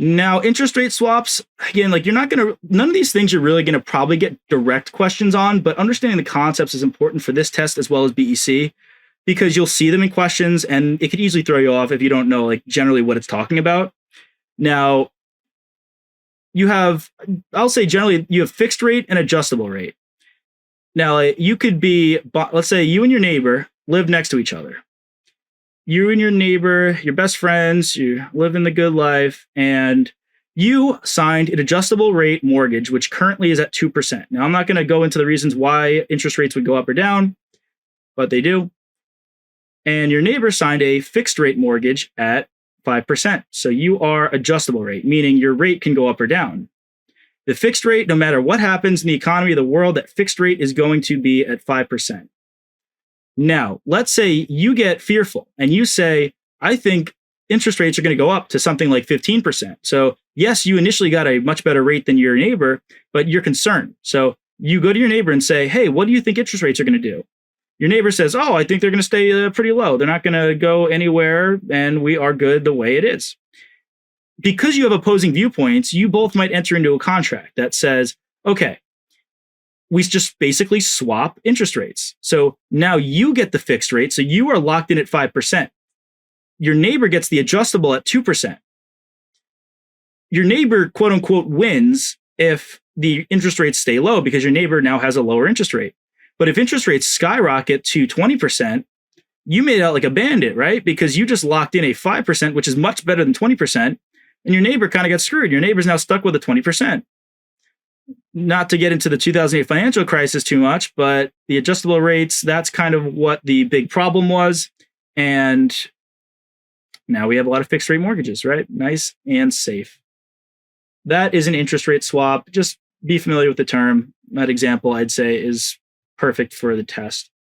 Now, interest rate swaps, again, like none of these things you're really going to probably get direct questions on, but understanding the concepts is important for this test as well as BEC, because you'll see them in questions and it could easily throw you off if you don't know like generally what it's talking about. Now, I'll say generally you have fixed rate and adjustable rate. Now, you could be, let's say you and your neighbor live next to each other. You and your neighbor, your best friends, you live in the good life, and you signed an adjustable rate mortgage, which currently is at 2%. Now, I'm not going to go into the reasons why interest rates would go up or down, but they do. And your neighbor signed a fixed rate mortgage at 5%. So you are adjustable rate, meaning your rate can go up or down. The fixed rate, no matter what happens in the economy of the world, that fixed rate is going to be at 5%. Now, let's say you get fearful and you say, I think interest rates are going to go up to something like 15%. So yes, you initially got a much better rate than your neighbor, but you're concerned. So you go to your neighbor and say, hey, what do you think interest rates are going to do? Your neighbor says, oh, I think they're going to stay pretty low. They're not going to go anywhere and we are good the way it is. Because you have opposing viewpoints, you both might enter into a contract that says, okay, we just basically swap interest rates. So now you get the fixed rate. So you are locked in at 5%. Your neighbor gets the adjustable at 2%. Your neighbor, quote unquote, wins if the interest rates stay low because your neighbor now has a lower interest rate. But if interest rates skyrocket to 20%, you made out like a bandit, right? Because you just locked in a 5%, which is much better than 20%. And your neighbor kind of got screwed. Your neighbor's now stuck with a 20%. Not to get into the 2008 financial crisis too much, but the adjustable rates, that's kind of what the big problem was. And now we have a lot of fixed rate mortgages, right? Nice and safe. That is an interest rate swap. Just be familiar with the term. That example, I'd say, is perfect for the test.